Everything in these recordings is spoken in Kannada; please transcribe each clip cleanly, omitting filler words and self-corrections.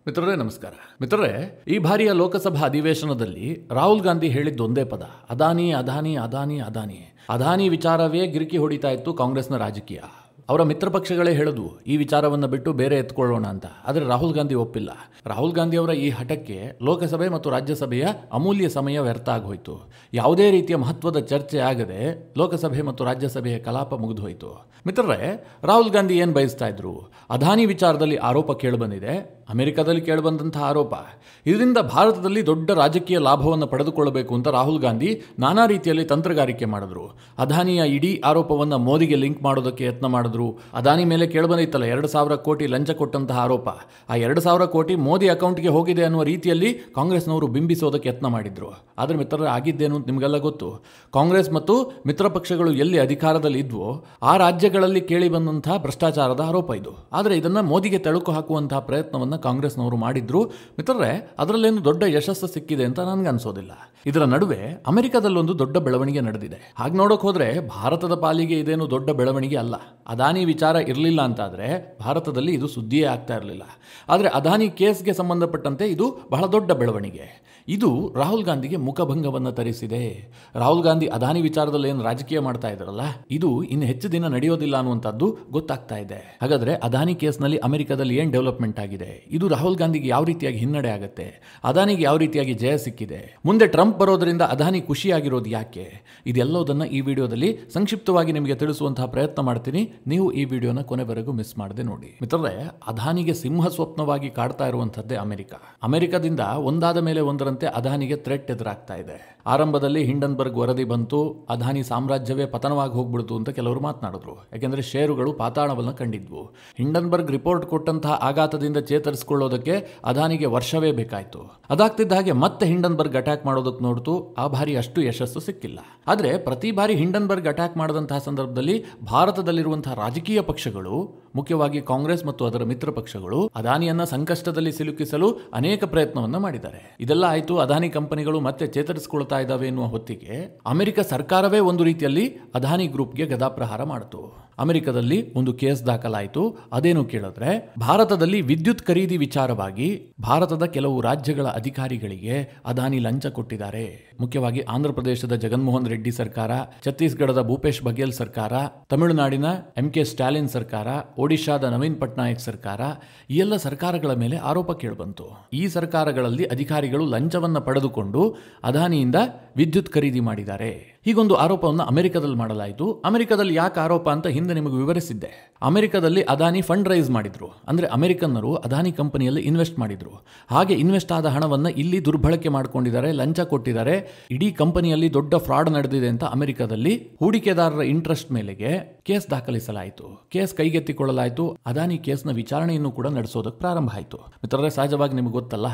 ಮಿತ್ರರೇ ನಮಸ್ಕಾರ. ಮಿತ್ರರೇ, ಈ ಬಾರಿಯ ಲೋಕಸಭಾ ಅಧಿವೇಶನದಲ್ಲಿ ರಾಹುಲ್ ಗಾಂಧಿ ಹೇಳಿದ್ದೊಂದೇ ಪದ, ಅದಾನಿ ಅದಾನಿ ಅದಾನಿ ಅದಾನಿ. ಅದಾನಿ ವಿಚಾರವೇ ಗಿರಿಕಿ ಹೊಡಿತಾ ಇತ್ತು ಕಾಂಗ್ರೆಸ್ನ ರಾಜಕೀಯ. ಅವರ ಮಿತ್ರ ಪಕ್ಷಗಳೇ ಹೇಳುದು ಈ ವಿಚಾರವನ್ನು ಬಿಟ್ಟು ಬೇರೆ ಎತ್ಕೊಳ್ಳೋಣ ಅಂತ. ಆದರೆ ರಾಹುಲ್ ಗಾಂಧಿ ಒಪ್ಪಿಲ್ಲ. ರಾಹುಲ್ ಗಾಂಧಿ ಅವರ ಈ ಹಠಕ್ಕೆ ಲೋಕಸಭೆ ಮತ್ತು ರಾಜ್ಯಸಭೆಯ ಅಮೂಲ್ಯ ಸಮಯ ವ್ಯರ್ಥ ಆಗೋಯ್ತು. ಯಾವುದೇ ರೀತಿಯ ಮಹತ್ವದ ಚರ್ಚೆ ಆಗದೆ ಲೋಕಸಭೆ ಮತ್ತು ರಾಜ್ಯಸಭೆಯ ಕಲಾಪ ಮುಗಿದು ಹೋಯಿತು. ಮಿತ್ರರೇ, ರಾಹುಲ್ ಗಾಂಧಿ ಏನು ಬಯಸ್ತಾ ಇದ್ರು? ಅದಾನಿ ವಿಚಾರದಲ್ಲಿ ಆರೋಪ ಕೇಳಿಬಂದಿದೆ, ಅಮೆರಿಕದಲ್ಲಿ ಕೇಳಿಬಂದಂತಹ ಆರೋಪ. ಇದರಿಂದ ಭಾರತದಲ್ಲಿ ದೊಡ್ಡ ರಾಜಕೀಯ ಲಾಭವನ್ನು ಪಡೆದುಕೊಳ್ಳಬೇಕು ಅಂತ ರಾಹುಲ್ ಗಾಂಧಿ ನಾನಾ ರೀತಿಯಲ್ಲಿ ತಂತ್ರಗಾರಿಕೆ ಮಾಡಿದ್ರು. ಅದಾನಿಯ ಇಡೀ ಆರೋಪವನ್ನು ಮೋದಿಗೆ ಲಿಂಕ್ ಮಾಡೋದಕ್ಕೆ ಯತ್ನ ಮಾಡಿದ್ರು. ಅದಾನಿ ಮೇಲೆ ಕೇಳಿಬಂದಿತ್ತಲ್ಲ 2,000 ಕೋಟಿ ಲಂಚ ಕೊಟ್ಟಂತಹ ಆರೋಪ. ಆ 2,000 ಕೋಟಿ ಮೋದಿ ಅಕೌಂಟ್ಗೆ ಹೋಗಿದೆ ಅನ್ನುವ ರೀತಿಯಲ್ಲಿ ಕಾಂಗ್ರೆಸ್ನವರು ಬಿಂಬಿಸೋದಕ್ಕೆ ಯತ್ನ ಮಾಡಿದ್ರು. ಆದರೆ ಮಿತ್ರರೇ, ಆಗಿದ್ದೇನು ಅಂತ ನಿಮಗೆಲ್ಲ ಗೊತ್ತು. ಕಾಂಗ್ರೆಸ್ ಮತ್ತು ಮಿತ್ರ ಪಕ್ಷಗಳು ಎಲ್ಲಿ ಅಧಿಕಾರದಲ್ಲಿ ಇದ್ವೋ ಆ ರಾಜ್ಯಗಳಲ್ಲಿ ಕೇಳಿ ಬಂದಂತಹ ಭ್ರಷ್ಟಾಚಾರದ ಆರೋಪ ಇದು. ಆದರೆ ಇದನ್ನು ಮೋದಿಗೆ ತಳುಕು ಹಾಕುವಂತಹ ಪ್ರಯತ್ನವನ್ನು ಕಾಂಗ್ರೆಸ್ನವರು ಮಾಡಿದ್ರು. ಮಿತ್ರರೇ, ಅದರಲ್ಲೇನು ದೊಡ್ಡ ಯಶಸ್ಸು ಸಿಕ್ಕಿದೆ ಅಂತ ನನಗನ್ಸೋದಿಲ್ಲ. ಇದರ ನಡುವೆ ಅಮೆರಿಕದಲ್ಲೊಂದು ದೊಡ್ಡ ಬೆಳವಣಿಗೆ ನಡೆದಿದೆ. ಹಾಗೆ ನೋಡೋಕೆ ಹೋದ್ರೆ ಭಾರತದ ಪಾಲಿಗೆ ಇದೇನು ದೊಡ್ಡ ಬೆಳವಣಿಗೆ ಅಲ್ಲ. ಅದಾನಿ ವಿಚಾರ ಇರಲಿಲ್ಲ ಅಂತಾದರೆ ಭಾರತದಲ್ಲಿ ಇದು ಸುದ್ದಿಯೇ ಆಗ್ತಾ ಇರಲಿಲ್ಲ. ಆದರೆ ಅದಾನಿ ಕೇಸ್ಗೆ ಸಂಬಂಧಪಟ್ಟಂತೆ ಇದು ಬಹಳ ದೊಡ್ಡ ಬೆಳವಣಿಗೆ. ಇದು ರಾಹುಲ್ ಗಾಂಧಿಗೆ ಮುಖಭಂಗವನ್ನು ತರಿಸಿದೆ. ರಾಹುಲ್ ಗಾಂಧಿ ಅದಾನಿ ವಿಚಾರದಲ್ಲಿ ಏನು ರಾಜಕೀಯ ಮಾಡ್ತಾ ಇದ್ದಾರಲ್ಲ, ಇದು ಇನ್ನು ಹೆಚ್ಚು ದಿನ ನಡೆಯೋದಿಲ್ಲ ಅನ್ನುವಂಥದ್ದು ಗೊತ್ತಾಗ್ತಾ ಇದೆ. ಹಾಗಾದರೆ ಅದಾನಿ ಕೇಸ್ನಲ್ಲಿ ಅಮೆರಿಕದಲ್ಲಿ ಏನು ಡೆವಲಪ್ಮೆಂಟ್ ಆಗಿದೆ? ಇದು ರಾಹುಲ್ ಗಾಂಧಿಗೆ ಯಾವ ರೀತಿಯಾಗಿ ಹಿನ್ನಡೆ ಆಗುತ್ತೆ? ಅದಾನಿಗೆ ಯಾವ ರೀತಿಯಾಗಿ ಜಯ ಸಿಕ್ಕಿದೆ? ಮುಂದೆ ಟ್ರಂಪ್ ಬರೋದ್ರಿಂದ ಅದಾನಿ ಖುಷಿಯಾಗಿರೋದು ಯಾಕೆ? ಇದೆಲ್ಲದನ್ನು ಈ ವಿಡಿಯೋದಲ್ಲಿ ಸಂಕ್ಷಿಪ್ತವಾಗಿ ನಿಮಗೆ ತಿಳಿಸುವಂತಹ ಪ್ರಯತ್ನ ಮಾಡ್ತೀನಿ. ನೀವು ಈ ವಿಡಿಯೋನ ಕೊನೆವರೆಗೂ ಮಿಸ್ ಮಾಡದೆ ನೋಡಿ. ಮಿತ್ರರೇ, ಅದಾನಿಗೆ ಸಿಂಹ ಸ್ವಪ್ನವಾಗಿ ಕಾಡ್ತಾ ಇರುವಂಥದ್ದೇ ಅಮೆರಿಕ. ಅಮೆರಿಕದಿಂದ ಒಂದಾದ ಮೇಲೆ ಒಂದರಂತೆ ಅದಾನಿಗೆ ಥ್ರೆಟ್ ಎದುರಾಗ್ತಾ ಇದೆ. ಆರಂಭದಲ್ಲಿ ಹಿಂಡನ್ಬರ್ಗ್ ವರದಿ ಬಂತು, ಅದಾನಿ ಸಾಮ್ರಾಜ್ಯವೇ ಪತನವಾಗಿ ಹೋಗ್ಬಿಡ್ತು ಅಂತ ಕೆಲವರು ಮಾತನಾಡಿದ್ರು. ಯಾಕೆಂದರೆ ಷೇರುಗಳು ಪಾತಾಳವನ್ನು ಕಂಡಿದ್ವು. ಹಿಂಡನ್ಬರ್ಗ್ ರಿಪೋರ್ಟ್ ಕೊಟ್ಟಂತಹ ಆಘಾತದಿಂದ ಚೇತರಿಸಿಕೊಳ್ಳೋದಕ್ಕೆ ಅದಾನಿಗೆ ವರ್ಷವೇ ಬೇಕಾಯಿತು. ಅದಾಗ್ತಿದ್ದ ಹಾಗೆ ಮತ್ತೆ ಹಿಂಡನ್ಬರ್ಗ್ ಅಟ್ಯಾಕ್ ಮಾಡೋದಕ್ಕೆ ನೋಡ್ತು. ಆ ಬಾರಿ ಅಷ್ಟು ಯಶಸ್ಸು ಸಿಕ್ಕಿಲ್ಲ. ಆದರೆ ಪ್ರತಿ ಬಾರಿ ಹಿಂಡನ್ಬರ್ಗ್ ಅಟ್ಯಾಕ್ ಮಾಡಿದಂತಹ ಸಂದರ್ಭದಲ್ಲಿ ಭಾರತದಲ್ಲಿರುವಂತಹ ರಾಜಕೀಯ ಪಕ್ಷಗಳು, ಮುಖ್ಯವಾಗಿ ಕಾಂಗ್ರೆಸ್ ಮತ್ತು ಅದರ ಮಿತ್ರ ಪಕ್ಷಗಳು, ಅದಾನಿಯನ್ನ ಸಂಕಷ್ಟದಲ್ಲಿ ಸಿಲುಕಿಸಲು ಅನೇಕ ಪ್ರಯತ್ನವನ್ನ ಮಾಡಿದ್ದಾರೆ. ಇದೆಲ್ಲ ಆಯಿತು. ಅದಾನಿ ಕಂಪನಿಗಳು ಮತ್ತೆ ಚೇತರಿಸಿಕೊಳ್ತಾ ಇದ್ದಾವೆ ಎನ್ನುವ ಹೊತ್ತಿಗೆ ಅಮೆರಿಕ ಸರ್ಕಾರವೇ ಒಂದು ರೀತಿಯಲ್ಲಿ ಅದಾನಿ ಗ್ರೂಪ್ಗೆ ಗದಾಪ್ರಹಾರ ಮಾಡಿತು. ಅಮೆರಿಕದಲ್ಲಿ ಒಂದು ಕೇಸ್ ದಾಖಲಾಯಿತು. ಅದೇನು ಕೇಳಿದ್ರೆ, ಭಾರತದಲ್ಲಿ ವಿದ್ಯುತ್ ಖರೀದಿ ವಿಚಾರವಾಗಿ ಭಾರತದ ಕೆಲವು ರಾಜ್ಯಗಳ ಅಧಿಕಾರಿಗಳಿಗೆ ಅದಾನಿ ಲಂಚ ಕೊಟ್ಟಿದ್ದಾರೆ. ಮುಖ್ಯವಾಗಿ ಆಂಧ್ರ ಪ್ರದೇಶದ ಜಗನ್ಮೋಹನ್ ರೆಡ್ಡಿ ಸರ್ಕಾರ, ಛತ್ತೀಸ್ಗಢದ ಭೂಪೇಶ್ ಬಘೇಲ್ ಸರ್ಕಾರ, ತಮಿಳುನಾಡಿನ MK ಸ್ಟಾಲಿನ್ ಸರ್ಕಾರ, ಒಡಿಶಾದ ನವೀನ್ ಪಟ್ನಾಯಕ್ ಸರ್ಕಾರ, ಈ ಎಲ್ಲ ಸರ್ಕಾರಗಳ ಮೇಲೆ ಆರೋಪ ಕೇಳಿಬಂತು. ಈ ಸರ್ಕಾರಗಳಲ್ಲಿ ಅಧಿಕಾರಿಗಳು ಲಂಚವನ್ನು ಪಡೆದುಕೊಂಡು ಅದಾನಿಯಿಂದ ವಿದ್ಯುತ್ ಖರೀದಿ ಮಾಡಿದ್ದಾರೆ. ಹೀಗೊಂದು ಆರೋಪವನ್ನು ಅಮೆರಿಕದಲ್ಲಿ ಮಾಡಲಾಯಿತು. ಅಮೆರಿಕದಲ್ಲಿ ಯಾಕೆ ಆರೋಪ ಅಂತ ಹಿಂದೆ ನಿಮಗೆ ವಿವರಿಸಿದ್ದೆ. ಅಮೆರಿಕದಲ್ಲಿ ಅದಾನಿ ಫಂಡ್ ರೈಸ್ ಮಾಡಿದ್ರು. ಅಂದರೆ ಅಮೆರಿಕನ್ನರು ಅದಾನಿ ಕಂಪನಿಯಲ್ಲಿ ಇನ್ವೆಸ್ಟ್ ಮಾಡಿದ್ರು. ಹಾಗೆ ಇನ್ವೆಸ್ಟ್ ಆದ ಹಣವನ್ನು ಇಲ್ಲಿ ದುರ್ಬಳಕೆ ಮಾಡಿಕೊಂಡಿದ್ದಾರೆ, ಲಂಚ ಕೊಟ್ಟಿದ್ದಾರೆ, ಇಡೀ ಕಂಪನಿಯಲ್ಲಿ ದೊಡ್ಡ ಫ್ರಾಡ್ ನಡೆದಿದೆ ಅಂತ ಅಮೆರಿಕದಲ್ಲಿ ಹೂಡಿಕೆದಾರರ ಇಂಟ್ರೆಸ್ಟ್ ಮೇಲೆಗೆ ಕೇಸ್ ದಾಖಲಿಸಲಾಯಿತು. ಕೇಸ್ ಕೈಗೆತ್ತಿಕೊಳ್ಳಲಾಯಿತು. ಅದಾನಿ ಕೇಸ್ನ ವಿಚಾರಣೆಯನ್ನು ಕೂಡ ನಡೆಸೋದಕ್ಕೆ ಪ್ರಾರಂಭ ಆಯಿತು. ಮಿತ್ರರೇ, ಸಹಜವಾಗಿ ನಿಮಗೆ ಗೊತ್ತಲ್ಲ,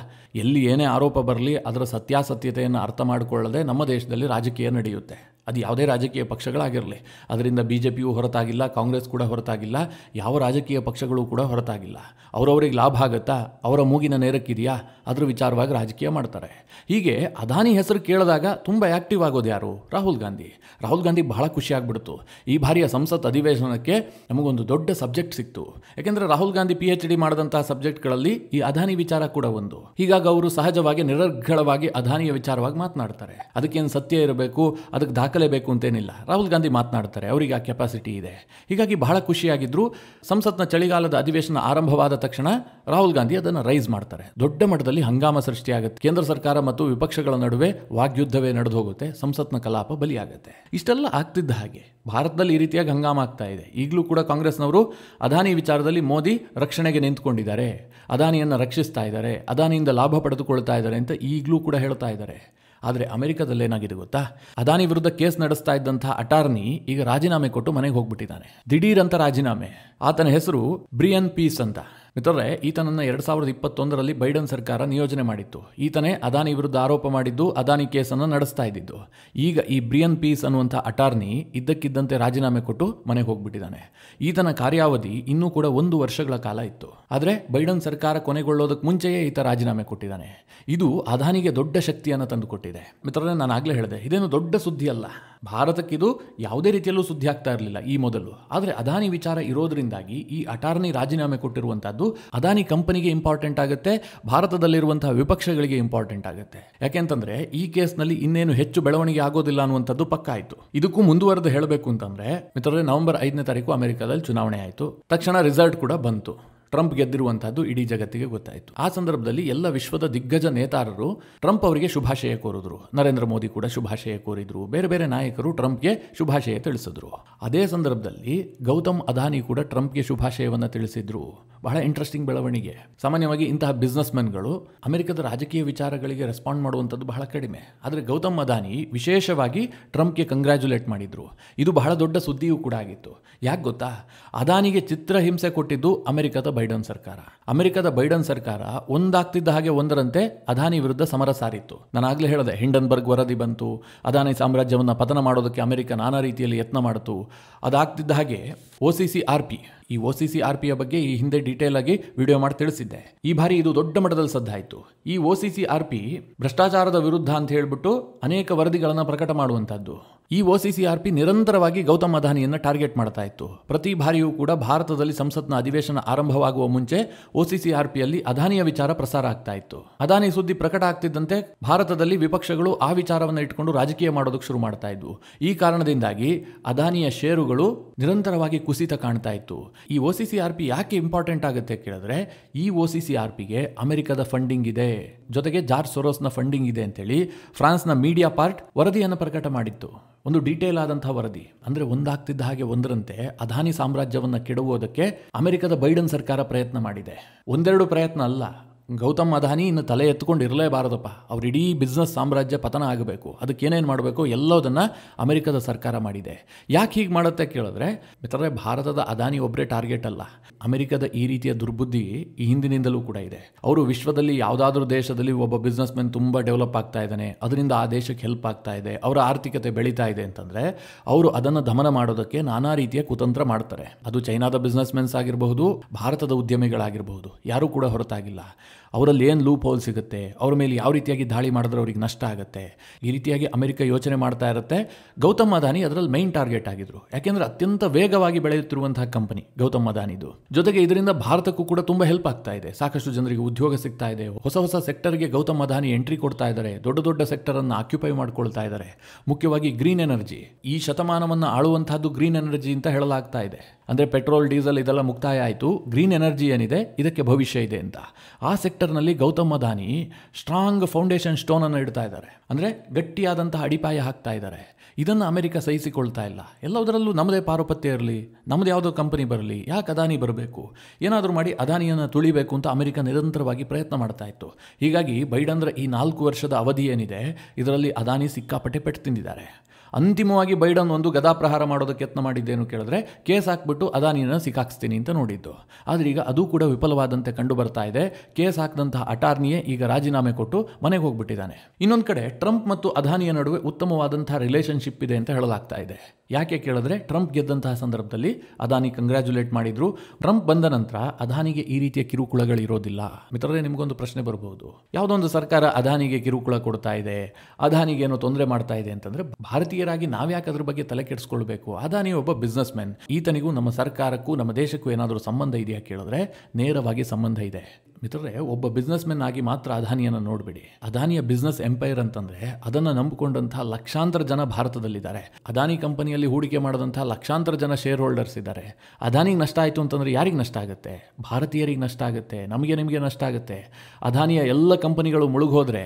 ಎಲ್ಲಿ ಏನೇ ಆರೋಪ ಬರಲಿ ಅದರ ಸತ್ಯಾಸತ್ಯತೆಯನ್ನು ಅರ್ಥ ಮಾಡಿಕೊಳ್ಳದೆ ನಮ್ಮ ದೇಶದಲ್ಲಿ ರಾಜಕೀಯ ನಡೆಯುತ್ತೆ. ಅದು ಯಾವುದೇ ರಾಜಕೀಯ ಪಕ್ಷಗಳಾಗಿರಲಿ. ಅದರಿಂದ BJPಯೂ ಹೊರತಾಗಿಲ್ಲ, ಕಾಂಗ್ರೆಸ್ ಕೂಡ ಹೊರತಾಗಿಲ್ಲ, ಯಾವ ರಾಜಕೀಯ ಪಕ್ಷಗಳು ಕೂಡ ಹೊರತಾಗಿಲ್ಲ. ಅವರವರಿಗೆ ಲಾಭ ಆಗುತ್ತಾ, ಅವರ ಮೂಗಿನ ನೇರಕ್ಕಿದೆಯಾ, ಅದರ ವಿಚಾರವಾಗಿ ರಾಜಕೀಯ ಮಾಡ್ತಾರೆ. ಹೀಗೆ ಅದಾನಿ ಹೆಸರು ಕೇಳಿದಾಗ ತುಂಬ ಆ್ಯಕ್ಟಿವ್ ಆಗೋದು ಯಾರು? ರಾಹುಲ್ ಗಾಂಧಿ. ರಾಹುಲ್ ಗಾಂಧಿ ಬಹಳ ಖುಷಿ ಆಗ್ಬಿಡ್ತು. ಈ ಬಾರಿಯ ಸಂಸತ್ ಅಧಿವೇಶನಕ್ಕೆ ನಮಗೊಂದು ದೊಡ್ಡ ಸಬ್ಜೆಕ್ಟ್ ಸಿಕ್ತು. ಯಾಕೆಂದರೆ ರಾಹುಲ್ ಗಾಂಧಿ PhD ಮಾಡಿದಂತಹ ಸಬ್ಜೆಕ್ಟ್ಗಳಲ್ಲಿ ಈ ಅದಾನಿ ವಿಚಾರ ಕೂಡ ಒಂದು. ಹೀಗಾಗಿ ಅವರು ಸಹಜವಾಗಿ ನಿರರ್ಗಳವಾಗಿ ಅದಾನಿಯ ವಿಚಾರವಾಗಿ ಮಾತನಾಡ್ತಾರೆ. ಅದಕ್ಕೇನು ಸತ್ಯ ಇರಬೇಕು, ಅದಕ್ಕೆ ದಾಖಲೇಬೇಕು ಅಂತೇನಿಲ್ಲ. ರಾಹುಲ್ ಗಾಂಧಿ ಮಾತನಾಡ್ತಾರೆ, ಅವರಿಗೆ ಆ ಕೆಪಾಸಿಟಿ ಇದೆ. ಹೀಗಾಗಿ ಬಹಳ ಖುಷಿಯಾಗಿದ್ರು. ಸಂಸತ್ನ ಚಳಿಗಾಲದ ಅಧಿವೇಶನ ಆರಂಭವಾದ ತಕ್ಷಣ ರಾಹುಲ್ ಗಾಂಧಿ ಅದನ್ನು ರೈಸ್ ಮಾಡ್ತಾರೆ. ದೊಡ್ಡ ಮಟ್ಟದಲ್ಲಿ ಹಂಗಾಮ ಸೃಷ್ಟಿಯಾಗುತ್ತೆ. ಕೇಂದ್ರ ಸರ್ಕಾರ ಮತ್ತು ವಿಪಕ್ಷಗಳ ನಡುವೆ ವಾಗ್ಯುದ್ಧವೇ ನಡೆದು ಹೋಗುತ್ತೆ. ಸಂಸತ್ನ ಕಲಾಪ ಬಲಿಯಾಗುತ್ತೆ. ಇಷ್ಟೆಲ್ಲ ಆಗ್ತಿದ್ದ ಹಾಗೆ ಭಾರತದಲ್ಲಿ ಈ ರೀತಿಯಾಗಿ ಹಂಗಾಮ ಆಗ್ತಾ ಇದೆ. ಈಗಲೂ ಕೂಡ ಕಾಂಗ್ರೆಸ್ನವರು ಅದಾನಿ ವಿಚಾರದಲ್ಲಿ ಮೋದಿ ರಕ್ಷಣೆಗೆ ನಿಂತುಕೊಂಡಿದ್ದಾರೆ, ಅದಾನಿಯನ್ನು ರಕ್ಷಿಸ್ತಾ ಇದ್ದಾರೆ, ಅದಾನಿಯಿಂದ ಲಾಭ ಪಡೆದುಕೊಳ್ತಾ ಇದ್ದಾರೆ ಅಂತ ಈಗಲೂ ಕೂಡ ಹೇಳ್ತಾ ಇದ್ದಾರೆ. ಆದರೆ ಅಮೆರಿಕದಲ್ಲೇನಾಗಿದೆ ಗೊತ್ತಾ? ಅದಾನಿ ವಿರುದ್ಧ ಕೇಸ್ ನಡೆಸ್ತಾ ಇದ್ದಂತಹ ಅಟಾರ್ನಿ ಈಗ ರಾಜೀನಾಮೆ ಕೊಟ್ಟು ಮನೆಗೆ ಹೋಗ್ಬಿಟ್ಟಿದ್ದಾನೆ. ದಿಢೀರಂತ ರಾಜೀನಾಮೆ. ಆತನ ಹೆಸರು ಬ್ರಿಯನ್ ಪೀಸ್ ಅಂತ. ಮಿತ್ರರೇ, ಈತನನ್ನು 2021ರಲ್ಲಿ ಬೈಡನ್ ಸರ್ಕಾರ ನಿಯೋಜನೆ ಮಾಡಿತ್ತು. ಈತನೇ ಅದಾನಿ ವಿರುದ್ಧ ಆರೋಪ ಮಾಡಿದ್ದು, ಅದಾನಿ ಕೇಸನ್ನು ನಡೆಸ್ತಾ ಇದ್ದಿದ್ದು. ಈಗ ಈ ಬ್ರಿಯನ್ ಪೀಸ್ ಅನ್ನುವಂಥ ಅಟಾರ್ನಿ ಇದ್ದಕ್ಕಿದ್ದಂತೆ ರಾಜೀನಾಮೆ ಕೊಟ್ಟು ಮನೆಗೆ ಹೋಗ್ಬಿಟ್ಟಿದ್ದಾನೆ. ಈತನ ಕಾರ್ಯಾವಧಿ ಇನ್ನೂ ಕೂಡ 1 ವರ್ಷಗಳ ಕಾಲ ಇತ್ತು. ಆದರೆ ಬೈಡನ್ ಸರ್ಕಾರ ಕೊನೆಗೊಳ್ಳೋದಕ್ಕೆ ಮುಂಚೆಯೇ ಈತ ರಾಜೀನಾಮೆ ಕೊಟ್ಟಿದ್ದಾನೆ. ಇದು ಅದಾನಿಗೆ ದೊಡ್ಡ ಶಕ್ತಿಯನ್ನು ತಂದುಕೊಟ್ಟಿದೆ. ಮಿತ್ರರೇ, ನಾನು ಆಗಲೇ ಹೇಳಿದೆ, ಇದೇನು ದೊಡ್ಡ ಸುದ್ದಿ ಅಲ್ಲ. ಭಾರತಕ್ಕಿದು ಯಾವುದೇ ರೀತಿಯಲ್ಲೂ ಸುದ್ದಿ ಆಗ್ತಾ ಇರಲಿಲ್ಲ ಈ ಮೊದಲು. ಆದರೆ ಅದಾನಿ ವಿಚಾರ ಇರೋದ್ರಿಂದಾಗಿ ಈ ಅಟಾರ್ನಿ ರಾಜೀನಾಮೆ ಕೊಟ್ಟಿರುವಂಥದ್ದು ಅನ್ನೋದು ಅದಾನಿ ಕಂಪನಿಗೆ ಇಂಪಾರ್ಟೆಂಟ್ ಆಗುತ್ತೆ, ಭಾರತದಲ್ಲಿರುವಂತಹ ವಿಪಕ್ಷಗಳಿಗೆ ಇಂಪಾರ್ಟೆಂಟ್ ಆಗುತ್ತೆ. ಯಾಕೆಂತಂದ್ರೆ ಈ ಕೇಸ್ನಲ್ಲಿ ಇನ್ನೇನು ಹೆಚ್ಚು ಬೆಳವಣಿಗೆ ಆಗೋದಿಲ್ಲ ಅನ್ನುವಂಥದ್ದು ಪಕ್ಕ ಆಯಿತು. ಇದಕ್ಕೂ ಮುಂದುವರೆದು ಹೇಳಬೇಕು ಅಂತಂದ್ರೆ ಮಿತ್ರರೇ, ನವೆಂಬರ್ 5ನೇ ತಾರೀಕು ಅಮೆರಿಕದಲ್ಲಿ ಚುನಾವಣೆ ಆಯಿತು. ತಕ್ಷಣ ರಿಸಲ್ಟ್ ಕೂಡ ಬಂತು. ಟ್ರಂಪ್ ಗೆದ್ದಿರುವಂತಹದ್ದು ಇಡೀ ಜಗತ್ತಿಗೆ ಗೊತ್ತಾಯಿತು. ಆ ಸಂದರ್ಭದಲ್ಲಿ ಎಲ್ಲ ವಿಶ್ವದ ದಿಗ್ಗಜ ನೇತಾರರು ಟ್ರಂಪ್ ಅವರಿಗೆ ಶುಭಾಶಯ ಕೋರಿದ್ರು. ನರೇಂದ್ರ ಮೋದಿ ಕೂಡ ಶುಭಾಶಯ ಕೋರಿದ್ರು. ಬೇರೆ ಬೇರೆ ನಾಯಕರು ಟ್ರಂಪ್ಗೆ ಶುಭಾಶಯ ತಿಳಿಸಿದ್ರು. ಅದೇ ಸಂದರ್ಭದಲ್ಲಿ ಗೌತಮ್ ಅದಾನಿ ಕೂಡ ಟ್ರಂಪ್ಗೆ ಶುಭಾಶಯವನ್ನು ತಿಳಿಸಿದ್ರು. ಬಹಳ ಇಂಟ್ರೆಸ್ಟಿಂಗ್ ಬೆಳವಣಿಗೆ. ಸಾಮಾನ್ಯವಾಗಿ ಇಂತಹ ಬಿಸ್ನೆಸ್ ಮೆನ್ಗಳು ಅಮೆರಿಕದ ರಾಜಕೀಯ ವಿಚಾರಗಳಿಗೆ ರೆಸ್ಪಾಂಡ್ ಮಾಡುವಂಥದ್ದು ಬಹಳ ಕಡಿಮೆ. ಆದರೆ ಗೌತಮ್ ಅದಾನಿ ವಿಶೇಷವಾಗಿ ಟ್ರಂಪ್ಗೆ ಕಂಗ್ರ್ಯಾಚುಲೇಟ್ ಮಾಡಿದ್ರು. ಇದು ಬಹಳ ದೊಡ್ಡ ಸುದ್ದಿಯೂ ಕೂಡ ಆಗಿತ್ತು. ಯಾಕೆ ಗೊತ್ತಾ? ಅದಾನಿಗೆ ಚಿತ್ರಹಿಂಸೆ ಕೊಟ್ಟಿದ್ದು ಅಮೆರಿಕದ ಬೈಡನ್ ಸರ್ಕಾರ. ಅಮೆರಿಕದ ಬೈಡನ್ ಸರ್ಕಾರ ಒಂದಾಗ್ತಿದ್ದ ಹಾಗೆ ಒಂದರಂತೆ ಅದಾನಿ ವಿರುದ್ಧ ಸಮರ ಸಾರಿತ್ತು. ನಾನು ಆಗಲೇ ಹೇಳಿದೆ, ಹಿಂಡನ್ಬರ್ಗ್ ವರದಿ ಬಂತು. ಅದಾನಿ ಸಾಮ್ರಾಜ್ಯವನ್ನು ಪತನ ಮಾಡೋದಕ್ಕೆ ಅಮೆರಿಕ ನಾನಾ ರೀತಿಯಲ್ಲಿ ಯತ್ನ ಮಾಡಿತು. ಅದಾಗ್ತಿದ್ದ ಹಾಗೆ OCCRP, ಈ OCCRPಯ ಬಗ್ಗೆ ಈ ಹಿಂದೆ ಡೀಟೇಲ್ ಆಗಿ ವಿಡಿಯೋ ಮಾಡಿ ತಿಳಿಸಿದ್ದೆ. ಈ ಬಾರಿ ಇದು ದೊಡ್ಡ ಮಟ್ಟದಲ್ಲಿ ಸದ್ದಾಯಿತು. ಈ OCCRP ಭ್ರಷ್ಟಾಚಾರದ ವಿರುದ್ಧ ಅಂತ ಹೇಳಿಬಿಟ್ಟು ಅನೇಕ ವರದಿಗಳನ್ನು ಪ್ರಕಟ ಮಾಡುವಂತಹದ್ದು. ಈ OCCRP ನಿರಂತರವಾಗಿ ಗೌತಮ್ ಅದಾನಿಯನ್ನು ಟಾರ್ಗೆಟ್ ಮಾಡ್ತಾ ಇತ್ತು. ಪ್ರತಿ ಬಾರಿಯೂ ಕೂಡ ಭಾರತದಲ್ಲಿ ಸಂಸತ್ನ ಅಧಿವೇಶನ ಆರಂಭವಾಗುವ ಮುಂಚೆ OCCRPಯಲ್ಲಿ ಅದಾನಿಯ ವಿಚಾರ ಪ್ರಸಾರ ಆಗ್ತಾ ಇತ್ತು. ಅದಾನಿ ಸುದ್ದಿ ಪ್ರಕಟ ಆಗ್ತಿದ್ದಂತೆ ಭಾರತದಲ್ಲಿ ವಿಪಕ್ಷಗಳು ಆ ವಿಚಾರವನ್ನು ಇಟ್ಕೊಂಡು ರಾಜಕೀಯ ಮಾಡೋದಕ್ಕೆ ಶುರು ಮಾಡ್ತಾ ಇದ್ವು. ಈ ಕಾರಣದಿಂದಾಗಿ ಅದಾನಿಯ ಷೇರುಗಳು ನಿರಂತರವಾಗಿ ಕುಸಿತ ಕಾಣ್ತಾ ಇತ್ತು. ಈ OCCRP ಯಾಕೆ ಇಂಪಾರ್ಟೆಂಟ್ ಆಗುತ್ತೆ ಕೇಳಿದ್ರೆ, ಈ OCCRPಗೆ ಅಮೆರಿಕದ ಫಂಡಿಂಗ್ ಇದೆ, ಜೊತೆಗೆ ಜಾರ್ಜ್ ಸೊರೋಸ್ನ ಫಂಡಿಂಗ್ ಇದೆ ಅಂತೇಳಿ ಫ್ರಾನ್ಸ್ನ ಮೀಡಿಯಾ ಪಾರ್ಟ್ ವರದಿಯನ್ನು ಪ್ರಕಟ ಮಾಡಿತ್ತು. ಒಂದು ಡೀಟೇಲ್ ಆದಂತಹ ವರದಿ. ಅಂದ್ರೆ ಒಂದಾಗ್ತಿದ್ದ ಹಾಗೆ ಒಂದರಂತೆ ಅದಾನಿ ಸಾಮ್ರಾಜ್ಯವನ್ನು ಕೆಡವುವುದಕ್ಕೆ ಅಮೆರಿಕದ ಬೈಡನ್ ಸರ್ಕಾರ ಪ್ರಯತ್ನ ಮಾಡಿದೆ. ಒಂದೆರಡು ಪ್ರಯತ್ನ ಅಲ್ಲ. ಗೌತಮ್ ಅದಾನಿ ಇನ್ನು ತಲೆ ಎತ್ಕೊಂಡು ಇರಲೇಬಾರದಪ್ಪ, ಅವ್ರ ಇಡೀ ಬಿಸ್ನೆಸ್ ಸಾಮ್ರಾಜ್ಯ ಪತನ ಆಗಬೇಕು, ಅದಕ್ಕೆ ಏನೇನು ಮಾಡಬೇಕು ಎಲ್ಲದನ್ನು ಅಮೆರಿಕದ ಸರ್ಕಾರ ಮಾಡಿದೆ. ಯಾಕೆ ಹೀಗೆ ಮಾಡುತ್ತೆ ಕೇಳಿದ್ರೆ ಮಿತ್ರರೇ, ಭಾರತದ ಅದಾನಿ ಒಬ್ಬರೇ ಟಾರ್ಗೆಟ್ ಅಲ್ಲ. ಅಮೆರಿಕದ ಈ ರೀತಿಯ ದುರ್ಬುದ್ಧಿ ಈ ಹಿಂದಿನಿಂದಲೂ ಕೂಡ ಇದೆ. ಅವರು ವಿಶ್ವದಲ್ಲಿ ಯಾವುದಾದ್ರೂ ದೇಶದಲ್ಲಿ ಒಬ್ಬ ಬಿಸ್ನೆಸ್ ಮೆನ್ ತುಂಬ ಡೆವಲಪ್ ಆಗ್ತಾ ಇದ್ದಾನೆ, ಅದರಿಂದ ಆ ದೇಶಕ್ಕೆ ಹೆಲ್ಪ್ ಆಗ್ತಾ ಇದೆ, ಅವರ ಆರ್ಥಿಕತೆ ಬೆಳೀತಾ ಇದೆ ಅಂತಂದರೆ ಅವರು ಅದನ್ನು ದಮನ ಮಾಡೋದಕ್ಕೆ ನಾನಾ ರೀತಿಯ ಕುತಂತ್ರ ಮಾಡ್ತಾರೆ. ಅದು ಚೈನಾದ ಬಿಸ್ನೆಸ್ ಮೆನ್ಸ್ ಆಗಿರಬಹುದು, ಭಾರತದ ಉದ್ಯಮಿಗಳಾಗಿರಬಹುದು, ಯಾರೂ ಕೂಡ ಹೊರತಾಗಿಲ್ಲ. ಅವರಲ್ಲಿ ಏನು ಲೂಪ್ ಹೋಲ್ ಸಿಗುತ್ತೆ, ಅವ್ರ ಮೇಲೆ ಯಾವ ರೀತಿಯಾಗಿ ದಾಳಿ ಮಾಡಿದ್ರೆ ಅವ್ರಿಗೆ ನಷ್ಟ ಆಗುತ್ತೆ, ಈ ರೀತಿಯಾಗಿ ಅಮೆರಿಕ ಯೋಚನೆ ಮಾಡ್ತಾ ಇರುತ್ತೆ. ಗೌತಮ್ ಅದಾನಿ ಅದರಲ್ಲಿ ಮೈನ್ ಟಾರ್ಗೆಟ್ ಆಗಿದ್ರು. ಯಾಕೆಂದರೆ ಅತ್ಯಂತ ವೇಗವಾಗಿ ಬೆಳೆಯುತ್ತಿರುವಂತಹ ಕಂಪನಿ ಗೌತಮ್ ಅದಾನಿದು. ಜೊತೆಗೆ ಇದರಿಂದ ಭಾರತಕ್ಕೂ ಕೂಡ ತುಂಬ ಹೆಲ್ಪ್ ಆಗ್ತಾ ಇದೆ. ಸಾಕಷ್ಟು ಜನರಿಗೆ ಉದ್ಯೋಗ ಸಿಗ್ತಾ ಇದೆ. ಹೊಸ ಹೊಸ ಸೆಕ್ಟರ್ಗೆ ಗೌತಮ್ ಅದಾನಿ ಎಂಟ್ರಿ ಕೊಡ್ತಾ ಇದ್ದಾರೆ. ದೊಡ್ಡ ದೊಡ್ಡ ಸೆಕ್ಟರನ್ನು ಆಕ್ಯುಪೈ ಮಾಡ್ಕೊಳ್ತಾ ಇದ್ದಾರೆ. ಮುಖ್ಯವಾಗಿ ಗ್ರೀನ್ ಎನರ್ಜಿ, ಈ ಶತಮಾನವನ್ನು ಆಳುವಂತಹದ್ದು ಗ್ರೀನ್ ಎನರ್ಜಿ ಅಂತ ಹೇಳಲಾಗ್ತಾ ಇದೆ. ಅಂದರೆ ಪೆಟ್ರೋಲ್, ಡೀಸೆಲ್ ಇದೆಲ್ಲ ಮುಕ್ತಾಯ ಆಯಿತು. ಗ್ರೀನ್ ಎನರ್ಜಿ ಏನಿದೆ ಇದಕ್ಕೆ ಭವಿಷ್ಯ ಇದೆ ಅಂತ ಆ ಸೆಕ್ಟರ್ನಲ್ಲಿ Gautam Adani strong foundation stone ಅನ್ನು ಇಡ್ತಾ ಇದ್ದಾರೆ. ಅಂದರೆ ಗಟ್ಟಿಯಾದಂತಹ ಅಡಿಪಾಯ ಹಾಕ್ತಾ ಇದ್ದಾರೆ. ಇದನ್ನು ಅಮೆರಿಕ ಸಹಿಸಿಕೊಳ್ತಾ ಇಲ್ಲ. ಎಲ್ಲದರಲ್ಲೂ ನಮ್ಮದೇ ಪಾರುಪತ್ಯ ಇರಲಿ, ನಮ್ಮದು ಯಾವುದೋ ಕಂಪನಿ ಬರಲಿ, ಯಾಕೆ ಅದಾನಿ ಬರಬೇಕು, ಏನಾದರೂ ಮಾಡಿ ಅದಾನಿಯನ್ನು ತುಳಿಬೇಕು ಅಂತ ಅಮೆರಿಕ ನಿರಂತರವಾಗಿ ಪ್ರಯತ್ನ ಮಾಡ್ತಾ ಇತ್ತು. ಹೀಗಾಗಿ ಬೈಡನ್ರ ಈ 4 ವರ್ಷದ ಅವಧಿ ಏನಿದೆ ಇದರಲ್ಲಿ ಅದಾನಿ ಸಿಕ್ಕಾಪಟ್ಟೆ ಪೆಟ್ಟು ತಿಂದಿದ್ದಾರೆ. ಅಂತಿಮವಾಗಿ ಬೈಡನ್ ಒಂದು ಗದಾಪ್ರಹಾರ ಮಾಡೋದಕ್ಕೆ ಯತ್ನ ಮಾಡಿದ್ದೇನು ಕೇಳಿದ್ರೆ ಕೇಸ್ ಹಾಕ್ಬಿಟ್ಟು ಅದಾನಿಯನ್ನು ಸಿಕ್ಕಾಕ್ಸ್ತೀನಿ ಅಂತ ನೋಡಿದ್ದು. ಆದರೆ ಈಗ ಅದು ಕೂಡ ವಿಫಲವಾದಂತೆ ಕಂಡು ಬರ್ತಾ ಇದೆ. ಕೇಸ್ ಹಾಕಿದಂತಹ ಅಟಾರ್ನಿಯೇ ಈಗ ರಾಜೀನಾಮೆ ಕೊಟ್ಟು ಮನೆಗೆ ಹೋಗ್ಬಿಟ್ಟಿದ್ದಾನೆ. ಇನ್ನೊಂದು ಕಡೆ ಟ್ರಂಪ್ ಮತ್ತು ಅದಾನಿಯ ನಡುವೆ ಉತ್ತಮವಾದಂತಹ ರಿಲೇಷನ್ಶಿಪ್ ಇದೆ ಅಂತ ಹೇಳಲಾಗ್ತಾ ಇದೆ. ಯಾಕೆ ಕೇಳಿದ್ರೆ ಟ್ರಂಪ್ ಗೆದ್ದಂತಹ ಸಂದರ್ಭದಲ್ಲಿ ಅದಾನಿ ಕಂಗ್ರ್ಯಾಚುಲೇಟ್ ಮಾಡಿದ್ರು. ಟ್ರಂಪ್ ಬಂದ ನಂತರ ಅದಾನಿಗೆ ಈ ರೀತಿಯ ಕಿರುಕುಳಗಳು ಇರೋದಿಲ್ಲ. ಮಿತ್ರರೇ, ನಿಮಗೊಂದು ಪ್ರಶ್ನೆ ಬರಬಹುದು, ಯಾವುದೊಂದು ಸರ್ಕಾರ ಅದಾನಿಗೆ ಕಿರುಕುಳ ಕೊಡ್ತಾ ಇದೆ, ಅದಾನಿಗೆ ಏನೋ ತೊಂದರೆ ಮಾಡ್ತಾ ಇದೆ ಅಂತಂದ್ರೆ ಭಾರತೀಯರಾಗಿ ನಾವ್ಯಾಕೆ ಅದ್ರ ಬಗ್ಗೆ ತಲೆ ಕೆಡಿಸ್ಕೊಳ್ಬೇಕು? ಅದಾನಿ ಒಬ್ಬ ಬಿಸ್ನೆಸ್ ಮ್ಯಾನ್. ಈತನಿಗೂ ನಮ್ಮ ಸರ್ಕಾರಕ್ಕೂ ನಮ್ಮ ದೇಶಕ್ಕೂ ಏನಾದರೂ ಸಂಬಂಧ ಇದೆಯಾ ಕೇಳಿದ್ರೆ ನೇರವಾಗಿ ಸಂಬಂಧ ಇದೆ. ಮಿತ್ರರೇ, ಒಬ್ಬ ಬಿಸ್ನೆಸ್ ಮೆನ್ ಆಗಿ ಮಾತ್ರ ಅದಾನಿಯನ್ನು ನೋಡಬೇಡಿ. ಅದಾನಿಯ ಬಿಸ್ನೆಸ್ ಎಂಪೈರ್ ಅಂತಂದ್ರೆ ಅದನ್ನು ನಂಬಿಕೊಂಡಂತಹ ಲಕ್ಷಾಂತರ ಜನ ಭಾರತದಲ್ಲಿದ್ದಾರೆ. ಅದಾನಿ ಕಂಪನಿಯಲ್ಲಿ ಹೂಡಿಕೆ ಮಾಡಿದಂತಹ ಲಕ್ಷಾಂತರ ಜನ ಶೇರ್ ಹೋಲ್ಡರ್ಸ್ ಇದ್ದಾರೆ. ಅದಾನಿಗೆ ನಷ್ಟ ಆಯಿತು ಅಂತಂದ್ರೆ ಯಾರಿಗೆ ನಷ್ಟ ಆಗುತ್ತೆ? ಭಾರತೀಯರಿಗೆ ನಷ್ಟ ಆಗುತ್ತೆ, ನಿಮಗೆ ನಷ್ಟ ಆಗುತ್ತೆ. ಅದಾನಿಯ ಎಲ್ಲ ಕಂಪನಿಗಳು ಮುಳುಗೋದ್ರೆ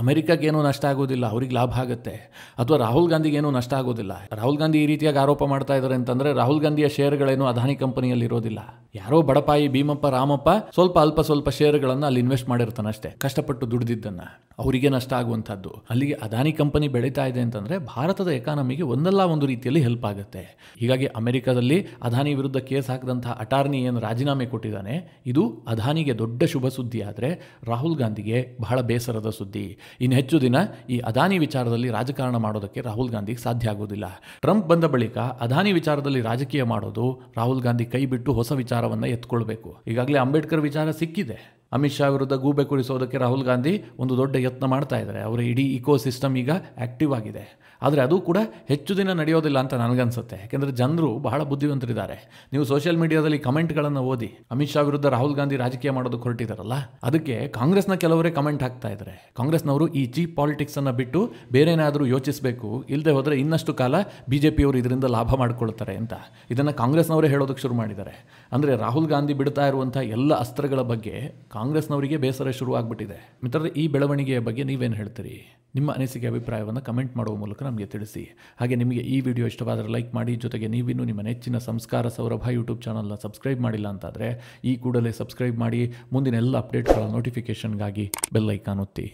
ಅಮೆರಿಕಕ್ಕೆ ಏನೂ ನಷ್ಟ ಆಗೋದಿಲ್ಲ, ಅವ್ರಿಗೆ ಲಾಭ ಆಗುತ್ತೆ. ಅಥವಾ ರಾಹುಲ್ ಗಾಂಧಿಗೆ ಏನೂ ನಷ್ಟ ಆಗೋದಿಲ್ಲ. ರಾಹುಲ್ ಗಾಂಧಿ ಈ ರೀತಿಯಾಗಿ ಆರೋಪ ಮಾಡ್ತಾ ಇದ್ದಾರೆ ಅಂತಂದ್ರೆ ರಾಹುಲ್ ಗಾಂಧಿಯ ಶೇರ್ಗಳೇನು ಅದಾನಿ ಕಂಪನಿಯಲ್ಲಿ ಇರೋದಿಲ್ಲ. ಯಾರೋ ಬಡಪಾಯಿ ಭೀಮಪ್ಪ ರಾಮಪ್ಪ ಸ್ವಲ್ಪ ಶೇರ್ಗಳನ್ನು ಅಲ್ಲಿ ಇನ್ವೆಸ್ಟ್ ಮಾಡಿರ್ತಾನೆ ಅಷ್ಟೇ, ಕಷ್ಟಪಟ್ಟು ದುಡಿದಿದ್ದನ್ನ. ಅವರಿಗೆ ನಷ್ಟ ಆಗುವಂಥದ್ದು. ಅಲ್ಲಿಗೆ ಅದಾನಿ ಕಂಪನಿ ಬೆಳೀತಾ ಇದೆ ಅಂತಂದ್ರೆ ಭಾರತದ ಎಕಾನಮಿಗೆ ಒಂದಲ್ಲ ಒಂದು ರೀತಿಯಲ್ಲಿ ಹೆಲ್ಪ್ ಆಗುತ್ತೆ. ಹೀಗಾಗಿ ಅಮೆರಿಕದಲ್ಲಿ ಅದಾನಿ ವಿರುದ್ಧ ಕೇಸ್ ಹಾಕಿದಂತಹ ಅಟಾರ್ನಿ ಏನು ರಾಜೀನಾಮೆ ಕೊಟ್ಟಿದ್ದಾನೆ, ಇದು ಅದಾನಿಗೆ ದೊಡ್ಡ ಶುಭ ಸುದ್ದಿ. ಆದರೆ ರಾಹುಲ್ ಗಾಂಧಿಗೆ ಬಹಳ ಬೇಸರದ ಸುದ್ದಿ. ಇನ್ನು ಹೆಚ್ಚು ದಿನ ಈ ಅದಾನಿ ವಿಚಾರದಲ್ಲಿ ರಾಜಕಾರಣ ಮಾಡೋದಕ್ಕೆ ರಾಹುಲ್ ಗಾಂಧಿಗೆ ಸಾಧ್ಯ ಆಗೋದಿಲ್ಲ. ಟ್ರಂಪ್ ಬಂದ ಬಳಿಕ ಅದಾನಿ ವಿಚಾರದಲ್ಲಿ ರಾಜಕೀಯ ಮಾಡೋದು ರಾಹುಲ್ ಗಾಂಧಿ ಕೈ ಬಿಟ್ಟು ಹೊಸ ವಿಚಾರವನ್ನು ಎತ್ಕೊಳ್ಬೇಕು. ಈಗಾಗಲೇ ಅಂಬೇಡ್ಕರ್ ವಿಚಾರ ಸಿಕ್ಕಿದೆ. ಅಮಿತ್ ಶಾ ವಿರುದ್ಧ ಗೂಬೆ ಕುರಿಸೋದಕ್ಕೆ ರಾಹುಲ್ ಗಾಂಧಿ ಒಂದು ದೊಡ್ಡ ಯತ್ನ ಮಾಡ್ತಾ ಇದ್ದಾರೆ. ಅವರ ಇಡೀ ಇಕೋ ಸಿಸ್ಟಮ್ ಈಗ ಆ್ಯಕ್ಟಿವ್ ಆಗಿದೆ. ಆದರೆ ಅದು ಕೂಡ ಹೆಚ್ಚು ದಿನ ನಡೆಯೋದಿಲ್ಲ ಅಂತ ನನಗನ್ಸುತ್ತೆ. ಯಾಕೆಂದರೆ ಜನರು ಬಹಳ ಬುದ್ಧಿವಂತರಿದ್ದಾರೆ. ನೀವು ಸೋಷಿಯಲ್ ಮೀಡಿಯಾದಲ್ಲಿ ಕಮೆಂಟ್ಗಳನ್ನು ಓದಿ. ಅಮಿತ್ ಶಾ ವಿರುದ್ಧ ರಾಹುಲ್ ಗಾಂಧಿ ರಾಜಕೀಯ ಮಾಡೋದಕ್ಕೆ ಹೊರಟಿದ್ದಾರಲ್ಲ, ಅದಕ್ಕೆ ಕಾಂಗ್ರೆಸ್ನ ಕೆಲವರೇ ಕಮೆಂಟ್ ಹಾಕ್ತಾ ಇದ್ದಾರೆ. ಕಾಂಗ್ರೆಸ್ನವರು ಈ ಚೀಪ್ ಪಾಲಿಟಿಕ್ಸನ್ನು ಬಿಟ್ಟು ಬೇರೆನಾದರೂ ಯೋಚಿಸಬೇಕು, ಇಲ್ಲದೆ ಹೋದರೆ ಇನ್ನಷ್ಟು ಕಾಲ BJPಯವರು ಇದರಿಂದ ಲಾಭ ಮಾಡಿಕೊಳ್ತಾರೆ ಅಂತ ಇದನ್ನು ಕಾಂಗ್ರೆಸ್ನವರೇ ಹೇಳೋದಕ್ಕೆ ಶುರು ಮಾಡಿದ್ದಾರೆ. ಅಂದರೆ ರಾಹುಲ್ ಗಾಂಧಿ ಬಿಡ್ತಾ ಇರುವಂಥ ಎಲ್ಲ ಅಸ್ತ್ರಗಳ ಬಗ್ಗೆ ಕಾಂಗ್ರೆಸ್ನವರಿಗೆ ಬೇಸರ ಶುರುವಾಗ್ಬಿಟ್ಟಿದೆ. ಮಿತ್ರರೇ, ಈ ಬೆಳವಣಿಗೆಯ ಬಗ್ಗೆ ನೀವೇನು ಹೇಳ್ತೀರಿ? ನಿಮ್ಮ ಅನಿಸಿಕೆ ಅಭಿಪ್ರಾಯವನ್ನು ಕಮೆಂಟ್ ಮಾಡುವ ಮೂಲಕ ನಮಗೆ ತಿಳಿಸಿ. ಹಾಗೆ ನಿಮಗೆ ಈ ವಿಡಿಯೋ ಇಷ್ಟವಾದರೆ ಲೈಕ್ ಮಾಡಿ. ಜೊತೆಗೆ ನೀವಿನ್ನೂ ನಿಮ್ಮ ನೆಚ್ಚಿನ ಸಂಸ್ಕಾರ ಸೌರಭ ಯೂಟ್ಯೂಬ್ ಚಾನಲ್ನ ಸಬ್ಸ್ಕ್ರೈಬ್ ಮಾಡಿಲ್ಲ ಅಂತಾದರೆ ಈ ಕೂಡಲೇ ಸಬ್ಸ್ಕ್ರೈಬ್ ಮಾಡಿ. ಮುಂದಿನ ಎಲ್ಲ ಅಪ್ಡೇಟ್ಗಳ ನೋಟಿಫಿಕೇಷನ್ಗಾಗಿ ಬೆಲ್ ಐಕಾನ್ ಒತ್ತಿ.